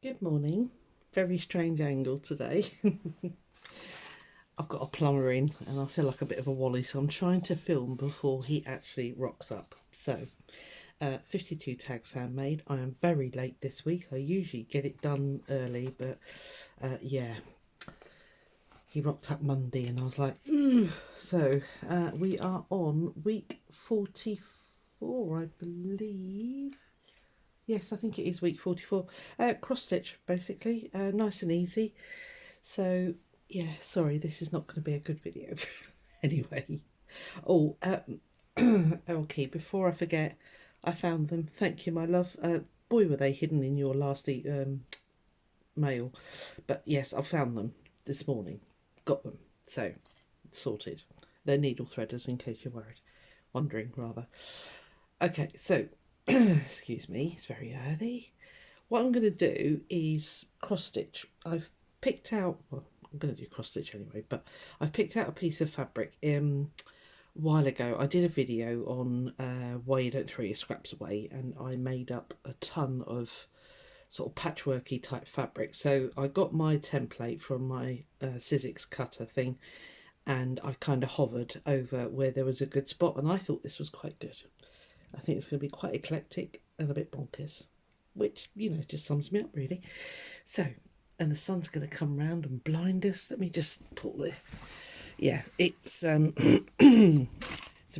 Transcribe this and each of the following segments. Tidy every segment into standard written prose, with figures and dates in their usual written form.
Good morning. Very strange angle today. I've got a plumber in and I feel like a bit of a wally, so I'm trying to film before he actually rocks up. So, 52 tags handmade. I am very late this week. I usually get it done early, but yeah, he rocked up Monday and I was like, ooh. So, we are on week 44, I believe. Yes, I think it is week 44. Cross stitch, basically. Nice and easy. So, yeah, sorry, this is not going to be a good video. Anyway. Oh, okay, before I forget, I found them. Thank you, my love. Boy, were they hidden in your last mail. But yes, I found them this morning. Got them. So, sorted. They're needle threaders, in case you're worried. Wondering, rather. Okay, so, excuse me, it's very early. What I'm going to do is cross stitch. I've picked out, well, I'm going to do cross stitch anyway, but I've picked out a piece of fabric a while ago. I did a video on why you don't throw your scraps away, and I made up a ton of sort of patchworky type fabric. So I got my template from my Sizzix cutter thing, and I kind of hovered over where there was a good spot, and I thought this was quite good. I think it's going to be quite eclectic and a bit bonkers, which, you know, just sums me up really. So, and the sun's going to come round and blind us. Let me just pull this. Yeah, it's it's a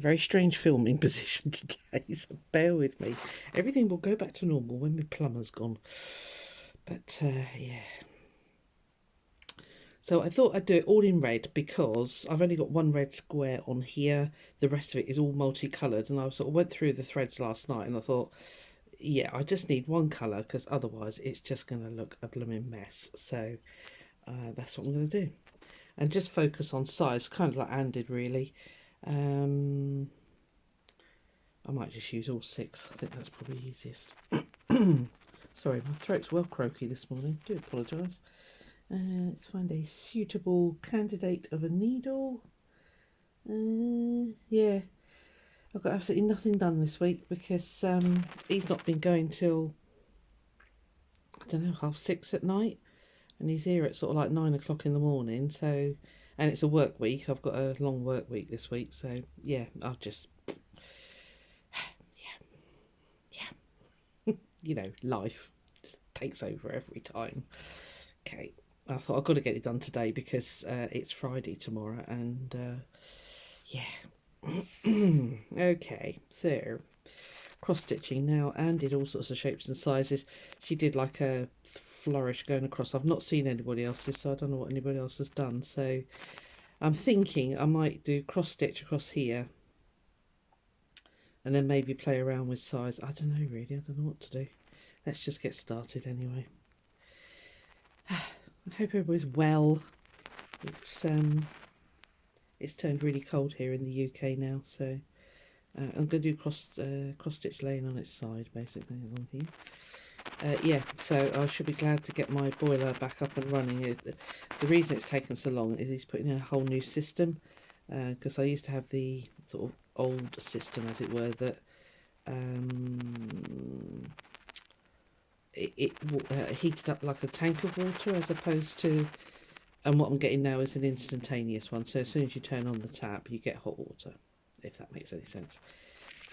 very strange filming position today, so bear with me. Everything will go back to normal when my plumber's gone. But yeah. So I thought I'd do it all in red because I've only got one red square on here. The rest of it is all multicoloured, and I sort of went through the threads last night and I thought, yeah, I just need one colour because otherwise it's just going to look a blooming mess. So that's what I'm going to do. And just focus on size, kind of like Anne did really. I might just use all 6. I think that's probably easiest. Sorry, my throat's well croaky this morning. Do apologise. Let's find a suitable candidate of a needle. Yeah, I've got absolutely nothing done this week because he's not been going till, I don't know, 6:30 at night, and he's here at sort of like 9 o'clock in the morning. So, and it's a work week. I've got a long work week this week. So yeah, I'll just, yeah, you know, life just takes over every time. Okay, I thought I've got to get it done today because it's Friday tomorrow, and yeah. Okay, so cross stitching now. Anne did all sorts of shapes and sizes. She did like a flourish going across. I've not seen anybody else's, so I don't know what anybody else has done. So I'm thinking I might do cross stitch across here and then maybe play around with size. I don't know really. I don't know what to do. Let's just get started anyway. I hope everybody's well. It's turned really cold here in the UK now, so I'm going to do cross stitch laying on its side basically along here. Yeah, so I should be glad to get my boiler back up and running. The reason it's taken so long is he's putting in a whole new system, because I used to have the sort of old system, as it were, that it heated up like a tank of water as opposed to, and what I'm getting now is an instantaneous one. So as soon as you turn on the tap, you get hot water, if that makes any sense.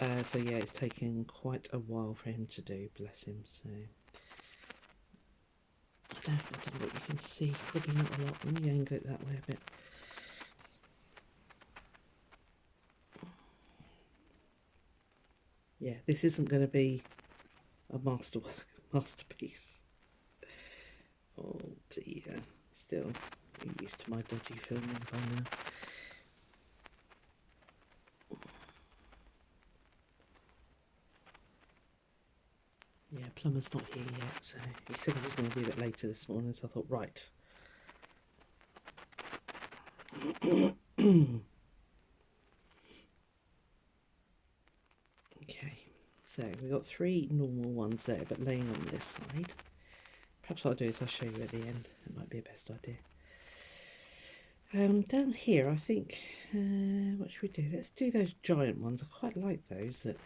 So yeah, it's taken quite a while for him to do, bless him. So I don't know what you can see, probably not a lot. Let me angle it that way a bit. Yeah, this isn't going to be a masterpiece. Oh dear, still used to my dodgy filming by now. Yeah, plumber's not here yet, so he said he was going to be a bit later this morning, so I thought, right. Okay, so we've got 3 normal ones there, but laying on this side. Perhaps what I'll do is I'll show you at the end. It might be a best idea. Down here, I think, what should we do? Let's do those giant ones. I quite like those that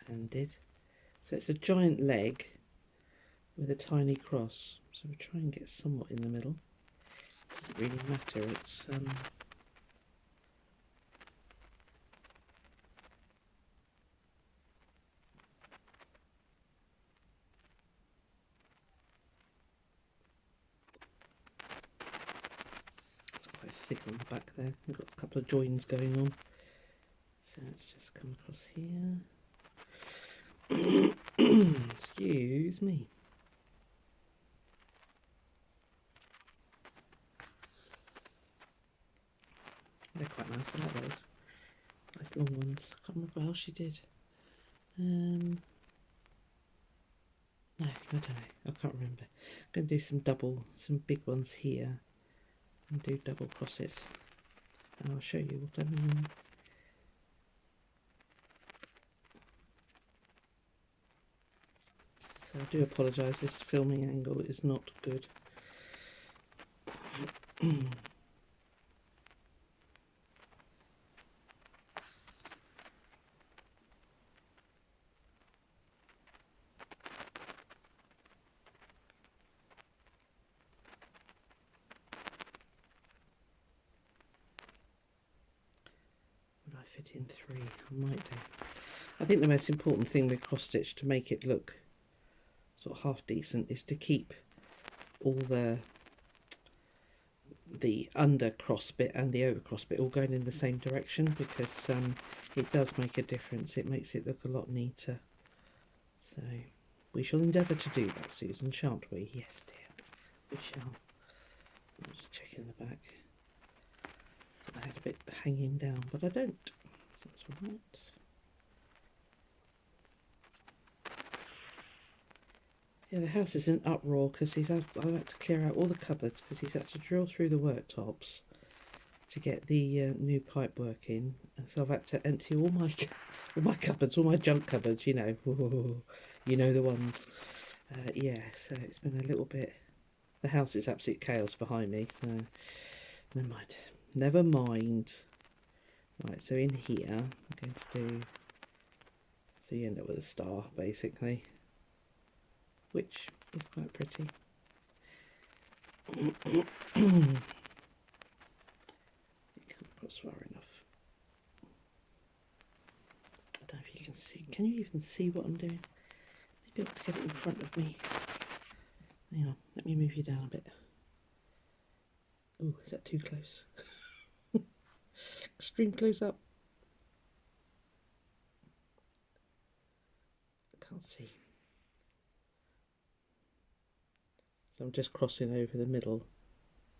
Anne did. So it's a giant leg with a tiny cross. So we'll try and get somewhat in the middle. Doesn't really matter, it's quite thick on the back there. We've got a couple of joins going on. So let's just come across here. Excuse me. They're quite nice, I like those. Nice long ones. I can't remember what else she did. No, I don't know. I can't remember. I'm going to do some big ones here. And do double crosses. And I'll show you what I mean. So I do apologise, this filming angle is not good. Would I fit in 3? I might do. I think the most important thing with cross stitch to make it look sort of half decent is to keep all the under cross bit and the over cross bit all going in the same direction, because it does make a difference. It makes it look a lot neater. So we shall endeavour to do that, Susan, shan't we? Yes, dear, we shall. I'll just check in the back. I had a bit hanging down, but I don't. So that's all right. Yeah, the house is in uproar because I've had to clear out all the cupboards because he's had to drill through the worktops to get the new pipe work in. So I've had to empty all my cupboards, all my junk cupboards, you know, you know the ones. Yeah, so it's been a little bit. The house is absolute chaos behind me, so never mind. Never mind. Right, so in here I'm going to do. So you end up with a star basically, which is quite pretty. It come across far enough. I don't know if you can see. Can you even see what I'm doing? Maybe I have to get it in front of me. Hang on, let me move you down a bit. Oh, is that too close? Extreme close up. I can't see. So I'm just crossing over the middle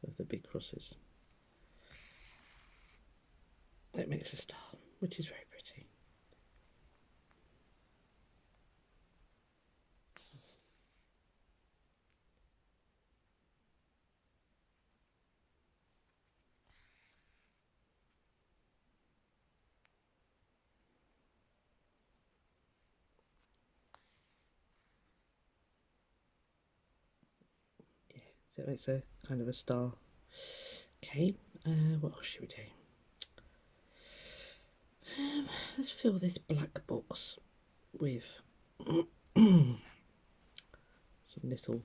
of the big crosses. That makes a star, which is very pretty. Yeah, so it makes a kind of a star. Okay, what else should we do? Let's fill this black box with some little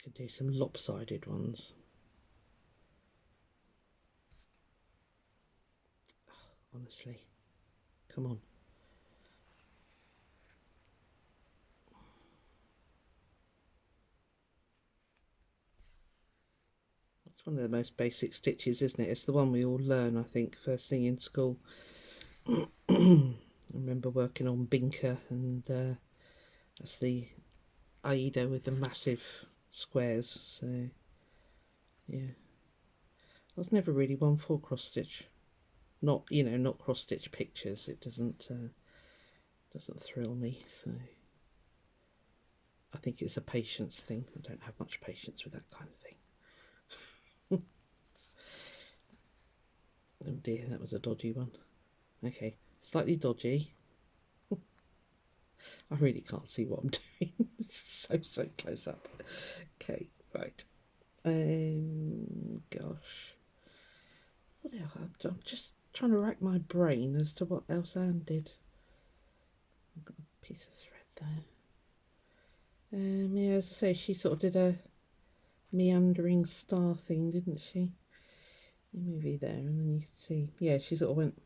could do some lopsided ones. Honestly, come on. It's one of the most basic stitches, isn't it? It's the one we all learn, I think, first thing in school. I remember working on Binker, and that's the Aida with the massive squares. So yeah, I was never really one for cross stitch. Not, you know, not cross stitch pictures. It doesn't thrill me. So I think it's a patience thing. I don't have much patience with that kind of thing. Oh dear, that was a dodgy one. Okay, slightly dodgy. I really can't see what I'm doing. It's so close up. Okay, right. Go I'm just trying to rack my brain as to what else Anne did. I've got a piece of thread there. Yeah, as I say, she sort of did a meandering star thing, didn't she? Movie there, and then you can see, yeah, she sort of went.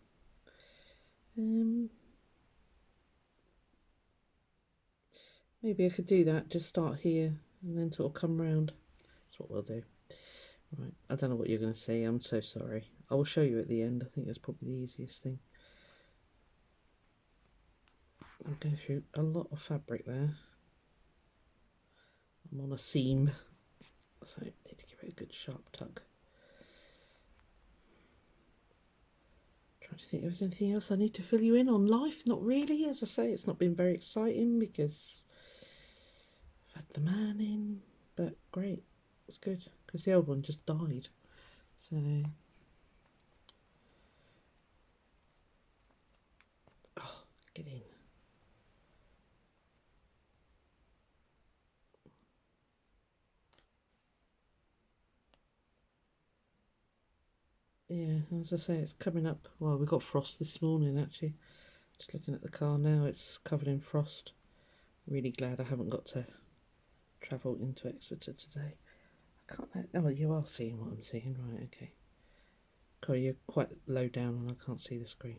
Maybe I could do that. Just start here and then sort of come round. That's what we'll do. Right, I don't know what you're going to say. I'm so sorry. I will show you at the end. I think that's probably the easiest thing. I'm going through a lot of fabric there. I'm on a seam, so I need to give it a good sharp tug. Trying to think if there's anything else I need to fill you in on life. Not really, as I say, it's not been very exciting because I've had the man in, but great, it's good because the old one just died. So oh, get in. Yeah, as I say, it's coming up. Well, we got frost this morning actually. Just looking at the car now, it's covered in frost. Really glad I haven't got to travel into Exeter today. I can't. Oh, you are seeing what I'm seeing, right? Okay. Corey, you're quite low down and I can't see the screen.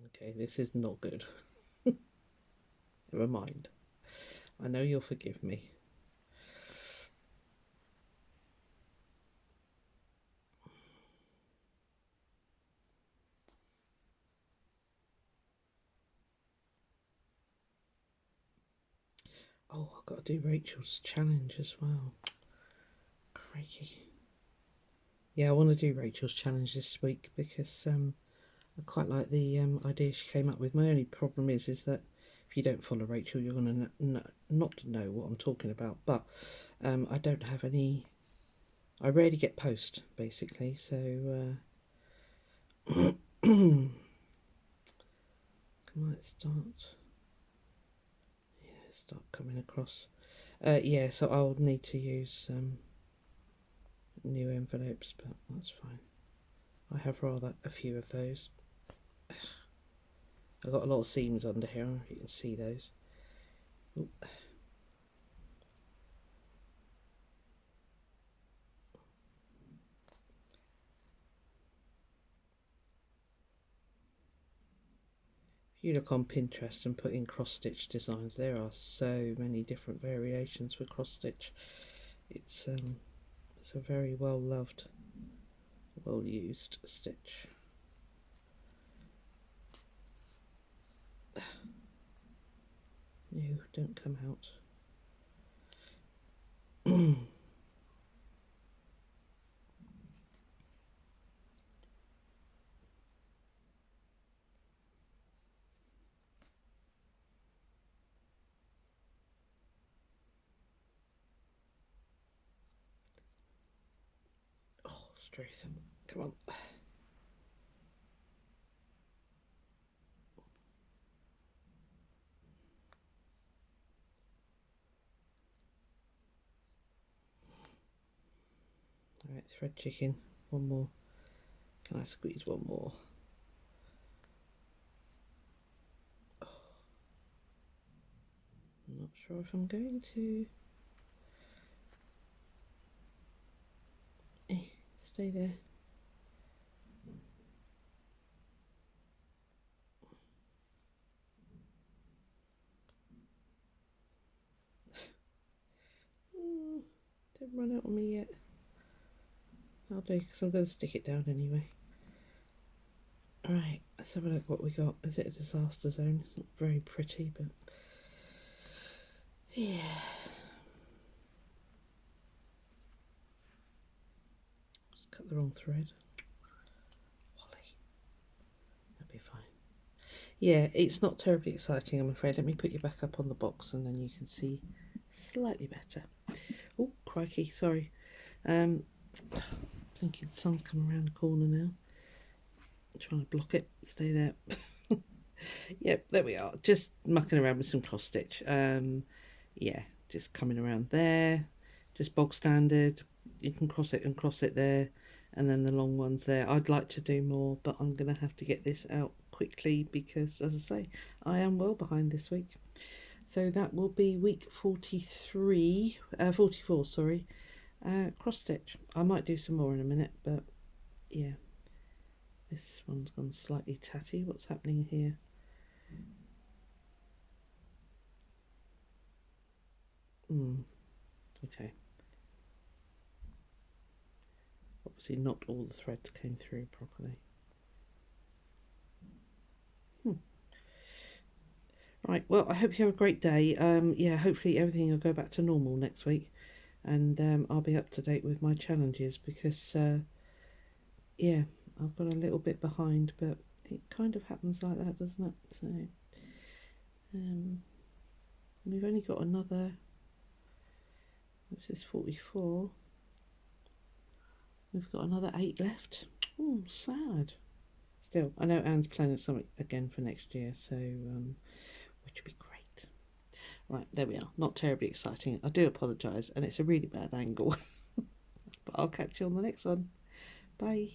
Okay, this is not good. Never mind. I know you'll forgive me. Oh, I've got to do Rachel's challenge as well. Crikey. Yeah, I want to do Rachel's challenge this week because I quite like the idea she came up with. My only problem is that if you don't follow Rachel, you're going to not know what I'm talking about. But I don't have any. I rarely get post basically, so I might start. Yeah, start coming across. Yeah, so I'll need to use new envelopes, but that's fine. I have rather a few of those. I've got a lot of seams under here, you can see those. Ooh. If you look on Pinterest and put in cross stitch designs, there are so many different variations for cross stitch. It's a very well loved, well used stitch. No, don't come out. Oh, Struth, come on. Alright, thread chicken. One more. Can I squeeze one more? Oh, I'm not sure if I'm going to. Stay there. Don't run out on me yet. I'll do, because I'm going to stick it down anyway. Alright, let's have a look what we got. Is it a disaster zone? It's not very pretty, but yeah. Just cut the wrong thread. Wally. That'll be fine. Yeah, it's not terribly exciting, I'm afraid. Let me put you back up on the box and then you can see slightly better. Oh, crikey, sorry. Blinking sun's coming around the corner now. I'm trying to block it. Stay there. Yep, there we are. Just mucking around with some cross stitch. Yeah, just coming around there, just bog standard. You can cross it there, and then the long ones there. I'd like to do more, but I'm gonna have to get this out quickly because, as I say, I am well behind this week. So that will be week 44, sorry, cross stitch. I might do some more in a minute, but yeah, this one's gone slightly tatty. What's happening here? Okay. Obviously not all the threads came through properly. Right, well, I hope you have a great day. Yeah, hopefully everything will go back to normal next week, and I'll be up to date with my challenges because, yeah, I've got a little bit behind, but it kind of happens like that, doesn't it? So, we've only got another, which is 44. We've got another 8 left. Oh, sad. Still, I know Anne's planning something again for next year, so which would be great. Right, there we are. Not terribly exciting. I do apologise, and it's a really bad angle. But I'll catch you on the next one. Bye.